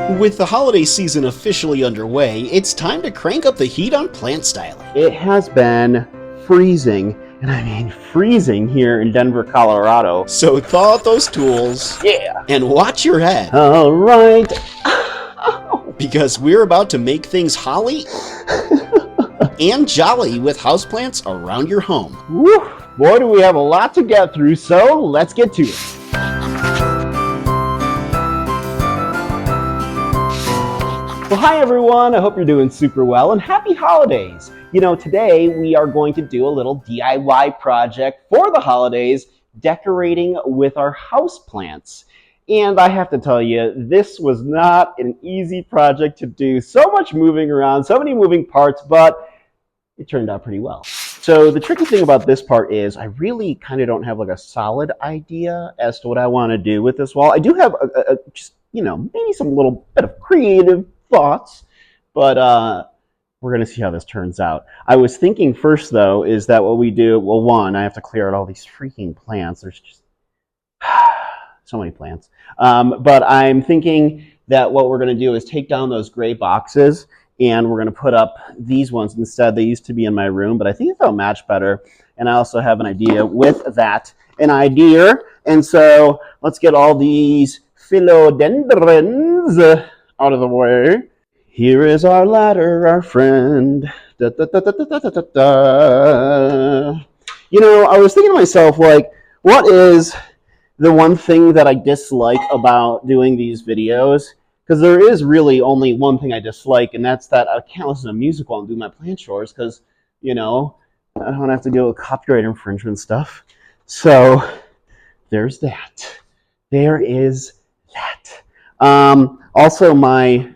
With the holiday season officially underway, it's time to crank up the heat on plant styling. It has been freezing, and I mean freezing here in Denver, Colorado. So thaw out those tools. Yeah. And watch your head. All right. Because we're about to make things holly and jolly with houseplants around your home. Woo. Boy, do we have a lot to get through, so let's get to it. Well, hi everyone, I hope you're doing super well, and happy holidays. You know, today we are going to do a little DIY project for the holidays, decorating with our houseplants. And I have to tell you, this was not an easy project to do. So much moving around, so many moving parts, but it turned out pretty well. So the tricky thing about this part is I really kind of don't have like a solid idea as to what I want to do with this wall. I do have just, you know, maybe some little bit of creative thoughts, but we're going to see how this turns out. I was thinking first, though, is that what we do, well, one, I have to clear out all these freaking plants. There's just so many plants. But I'm thinking that what we're going to do is take down those gray boxes, and we're going to put up these ones instead. They used to be in my room, but I think they'll match better. And I also have an idea with that, and so let's get all these philodendrons out of the way. Here is our ladder, our friend. Da, da, da, da, da, da, da, da. You know, I was thinking to myself, like, what is the one thing that I dislike about doing these videos? Because there is really only one thing I dislike, and that's that I can't listen to music while I'm doing my plant chores, because, you know, I don't have to deal with copyright infringement stuff. So there's that. There is that. Also, my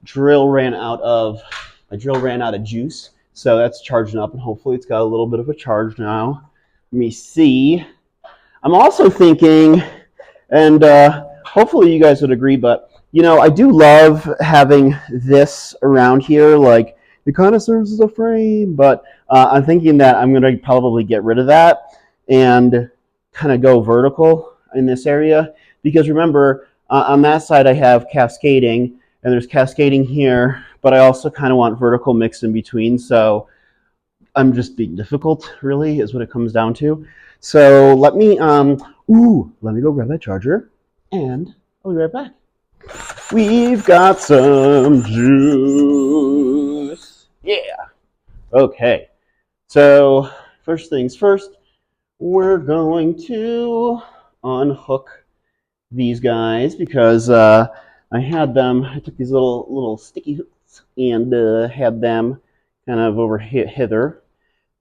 drill ran out of juice, so that's charging up, and hopefully it's got a little bit of a charge now. Let me see. I'm also thinking, and hopefully you guys would agree, but you know, I do love having this around here. Like, it kind of serves as a frame, but I'm thinking that I'm going to probably get rid of that and kind of go vertical in this area, because remember, on that side I have cascading, and there's cascading here, but I also kind of want vertical mixed in between, so I'm just being difficult, really, is what it comes down to. So let me go grab that charger, and I'll be right back. We've got some juice. Yeah. Okay. So first things first, we're going to unhook these guys, because I took these little sticky hooks and had them kind of over hither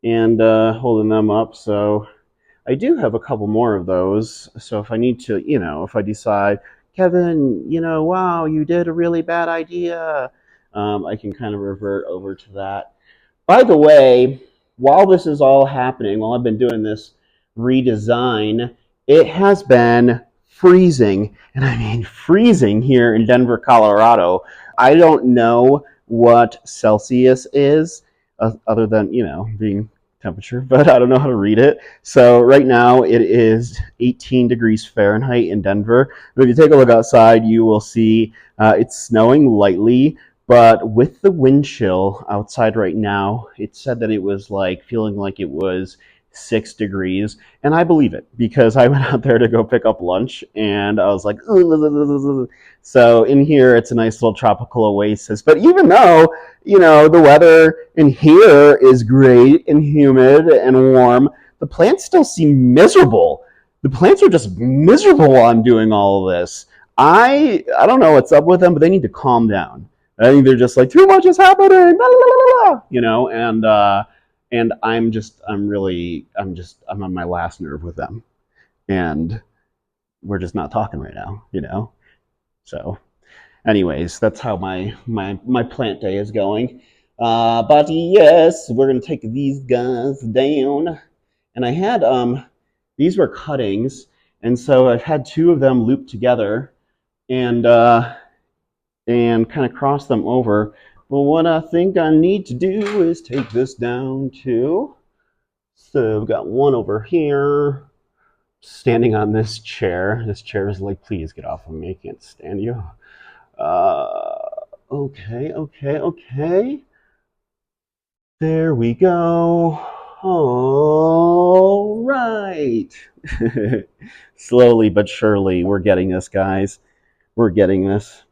and holding them up. So I do have a couple more of those. So if I need to, you know, if I decide, Kevin, you know, wow, you did a really bad idea, I can kind of revert over to that. By the way, while this is all happening, while I've been doing this redesign, it has been freezing, and I mean freezing here in Denver, Colorado. I don't know what Celsius is, other than, you know, being temperature, but I don't know how to read it. So right now it is 18 degrees Fahrenheit in Denver. But if you take a look outside, you will see it's snowing lightly, but with the wind chill outside right now, it said that it was like feeling like it was 6 degrees, and I believe it, because I went out there to go pick up lunch, and I was like, ugh. So in here, it's a nice little tropical oasis. But even though, you know, the weather in here is great and humid and warm, the plants still seem miserable. The plants are just miserable while I'm doing all of this. I don't know what's up with them, but they need to calm down. I think they're just like, too much is happening, you know, and I'm on my last nerve with them, and we're just not talking right now, you know. So anyways, that's how my plant day is going. But yes, we're gonna take these guys down, and I had these were cuttings, and so I've had two of them looped together, and kind of cross them over. But what I think I need to do is take this down too. So I've got one over here, standing on this chair. This chair is like, please get off of me, I can't stand you. Okay, okay, okay. There we go. All right. Slowly but surely, we're getting this, guys. We're getting this.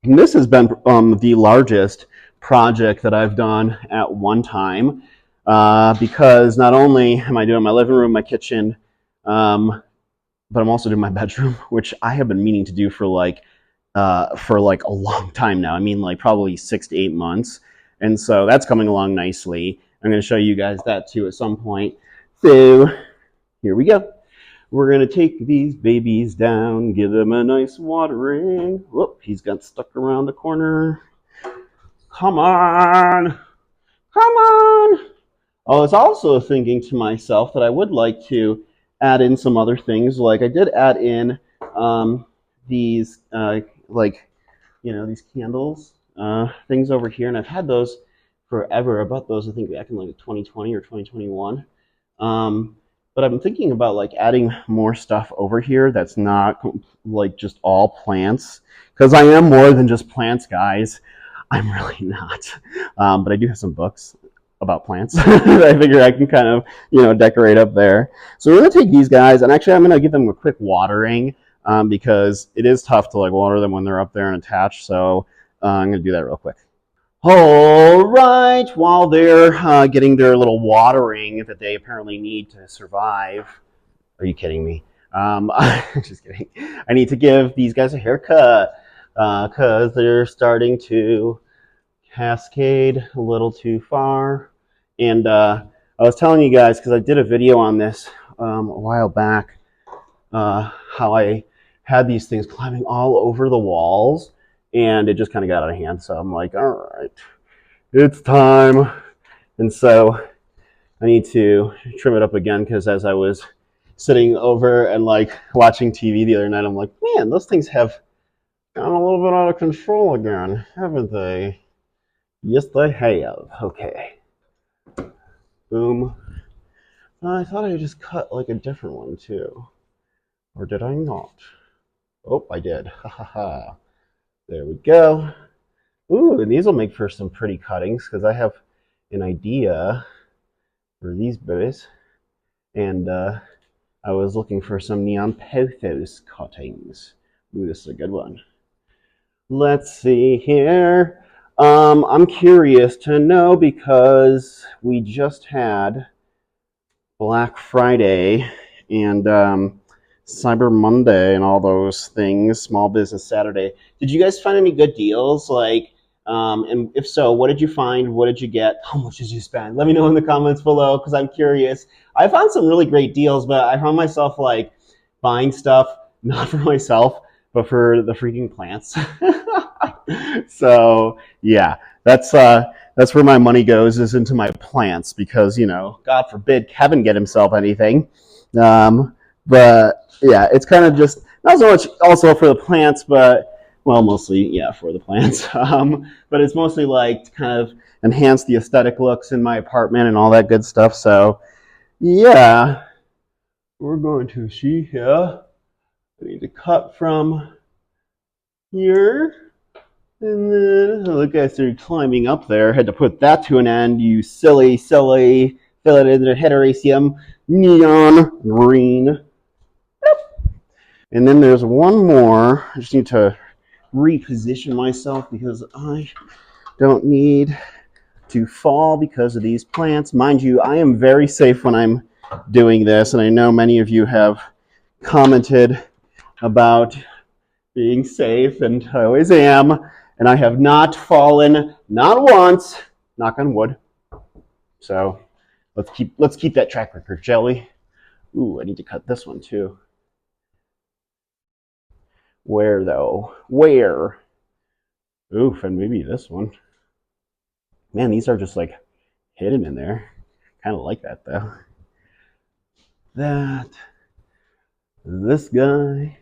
And this has been the largest project that I've done at one time because not only am I doing my living room, my kitchen, but I'm also doing my bedroom, which I have been meaning to do for like a long time now. I mean, like probably 6 to 8 months, and so that's coming along nicely. I'm going to show you guys that too at some point. So here we go. We're going to take these babies down, give them a nice watering. Whoop, he's got stuck around the corner. Come on. Come on. I was also thinking to myself that I would like to add in some other things. Like I did add in these, like, you know, these candles, things over here. And I've had those forever. I bought those, I think, back in like 2020 or 2021. But I'm thinking about like adding more stuff over here that's not like just all plants, because I am more than just plants, guys. I'm really not. But I do have some books about plants that I figure I can kind of, you know, decorate up there. So we're gonna take these guys, and actually I'm gonna give them a quick watering because it is tough to like water them when they're up there and attached. So I'm gonna do that real quick. All right, while they're getting their little watering that they apparently need to survive. Are you kidding me? Just kidding. I need to give these guys a haircut because they're starting to cascade a little too far. And I was telling you guys, because I did a video on this a while back, how I had these things climbing all over the walls, and it just kind of got out of hand. So I'm like, all right, it's time. And so I need to trim it up again, because as I was sitting over and like watching TV the other night, I'm like, man, those things have gone a little bit out of control again, haven't they? Yes, they have. Okay. Boom. I thought I just cut like a different one too. Or did I not? Oh, I did. Ha ha ha. There we go. Ooh, and these will make for some pretty cuttings, because I have an idea for these boys. And I was looking for some neon pothos cuttings. Ooh, this is a good one. Let's see here. I'm curious to know, because we just had Black Friday and Cyber Monday and all those things, Small Business Saturday. Did you guys find any good deals? Like, and if so, what did you find? What did you get? How much did you spend? Let me know in the comments below, because I'm curious. I found some really great deals, but I found myself like buying stuff not for myself, but for the freaking plants. So yeah, that's where my money goes, is into my plants, because, you know, God forbid Kevin get himself anything. But yeah, it's kind of just not so much also for the plants, but well, mostly yeah for the plants. But it's mostly like to kind of enhance the aesthetic looks in my apartment and all that good stuff. So yeah, we're going to see here. I need to cut from here. And then, look, I started climbing up there. Had to put that to an end, you silly philadelphia heteracea neon green. Yep. And then there's one more. I just need to reposition myself, because I don't need to fall because of these plants. Mind you, I am very safe when I'm doing this, and I know many of you have commented about being safe, and I always am, and I have not fallen, not once, knock on wood. So let's keep that track record, shall we? Ooh, I need to cut this one too. Where though? Where? Oof, and maybe this one. Man, these are just like hidden in there. Kind of like that though. That. This guy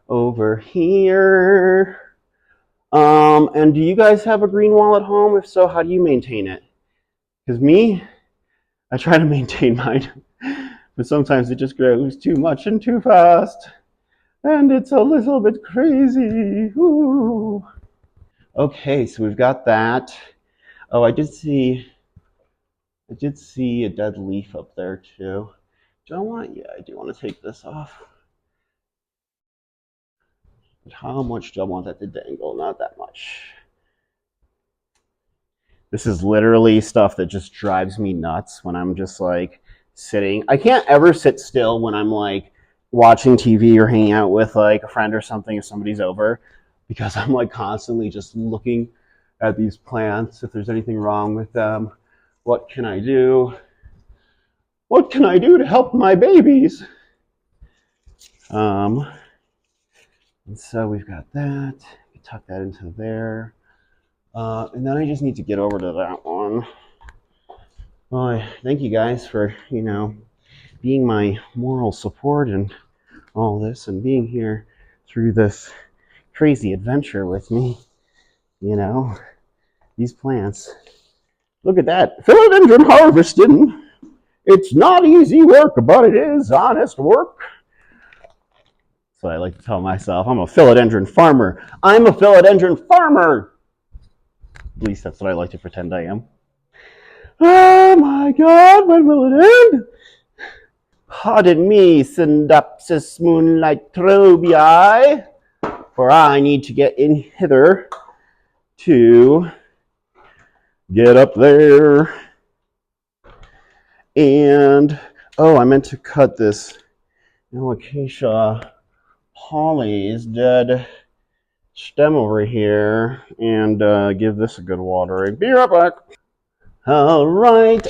over here. And do you guys have a green wall at home? If so, how do you maintain it? Because me, I try to maintain mine, but sometimes it just grows too much and too fast. and it's a little bit crazy. Ooh. Okay, so we've got that. Oh, I did see a dead leaf up there too. Do I want? Yeah, I do want to take this off. But how much do I want that to dangle? Not that much. This is literally stuff that just drives me nuts when I'm just like sitting. I can't ever sit still when I'm like watching TV or hanging out with like a friend or something if somebody's over, because I'm like constantly just looking at these plants, if there's anything wrong with them. What can I do? What can I do to help my babies? And so we've got that. Tuck that into there. And then I just need to get over to that one. Well, thank you guys for, being my moral support and all this and being here through this crazy adventure with me. These plants. Look at that. Philodendron harvesting. It's not easy work, but it is honest work. So I like to tell myself, I'm a philodendron farmer. I'm a philodendron farmer. At least that's what I like to pretend I am. Oh my God, when will it end? Pardon me, Syndapsis moonlight trobii, for I need to get in hither to get up there. And, I meant to cut this alocasia holly's dead stem over here and give this a good watering. Be right back. All right.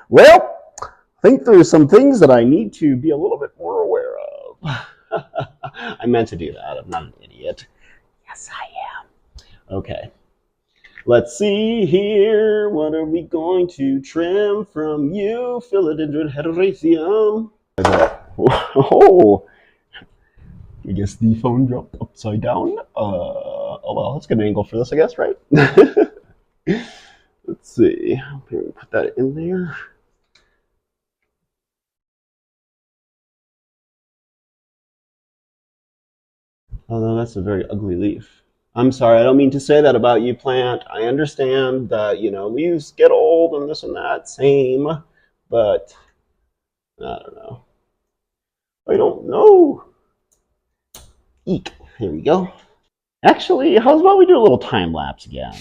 Well, I think there's some things that I need to be a little bit more aware of. I meant to do that. I'm not an idiot. Yes, I am. Okay. Let's see here. What are we going to trim from you, Philodendron heteroecium? Oh, I guess the phone dropped upside down. Oh well, that's a good angle for this, I guess, right? Let's see. Put that in there. Although that's a very ugly leaf. I'm sorry, I don't mean to say that about you, plant. I understand that, leaves get old and this and that, same. But, I don't know. I don't know. Eek. Here we go. Actually, how about we do a little time lapse again?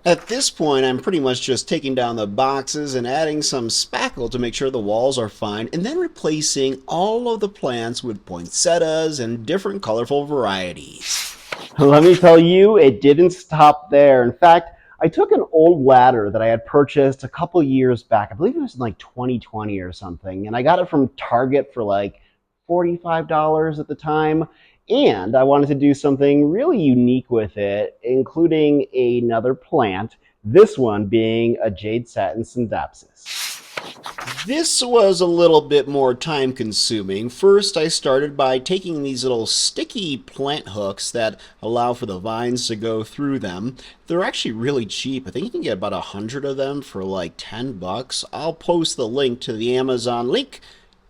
At this point, I'm pretty much just taking down the boxes and adding some spackle to make sure the walls are fine, and then replacing all of the plants with poinsettias and different colorful varieties. Let me tell you, it didn't stop there. In fact, I took an old ladder that I had purchased a couple years back. I believe it was in like 2020 or something, and I got it from Target for like $45 at the time. And I wanted to do something really unique with it, including another plant, this one being a jade satin syndapsis. This was a little bit more time consuming. First, I started by taking these little sticky plant hooks that allow for the vines to go through them. They're actually really cheap. I think you can get about 100 of them for like $10. I'll post the link to the Amazon link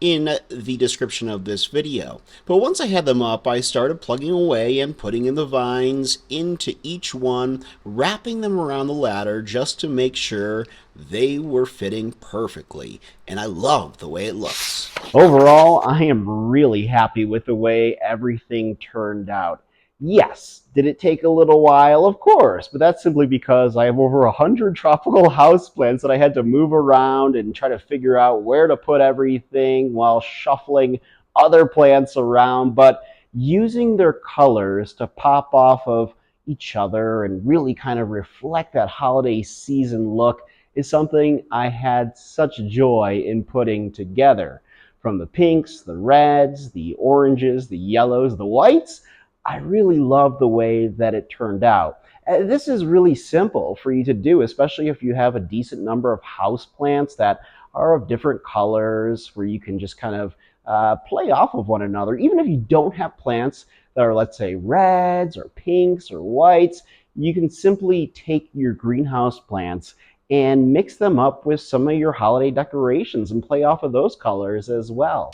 in the description of this video. But once I had them up, I started plugging away and putting in the vines into each one, wrapping them around the ladder just to make sure they were fitting perfectly. And I love the way it looks. Overall, I am really happy with the way everything turned out. Yes, did it take a little while? Of course, but that's simply because I have over 100 tropical houseplants that I had to move around and try to figure out where to put everything while shuffling other plants around, but using their colors to pop off of each other and really kind of reflect that holiday season look is something I had such joy in putting together. From the pinks, the reds, the oranges, the yellows, the whites, I really love the way that it turned out. This is really simple for you to do, especially if you have a decent number of house plants that are of different colors, where you can just kind of play off of one another. Even if you don't have plants that are, let's say, reds or pinks or whites, you can simply take your greenhouse plants and mix them up with some of your holiday decorations and play off of those colors as well.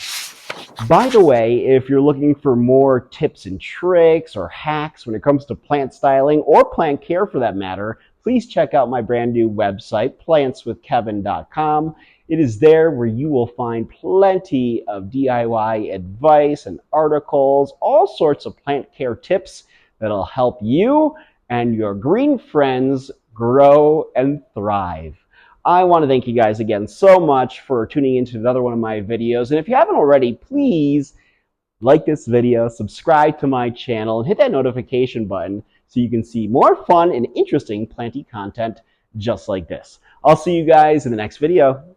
By the way, if you're looking for more tips and tricks or hacks when it comes to plant styling or plant care for that matter, please check out my brand new website, plantswithkevin.com. It is there where you will find plenty of DIY advice and articles, all sorts of plant care tips that'll help you and your green friends grow and thrive. I want to thank you guys again so much for tuning into another one of my videos. And if you haven't already, please like this video, subscribe to my channel, and hit that notification button so you can see more fun and interesting planty content just like this. I'll see you guys in the next video.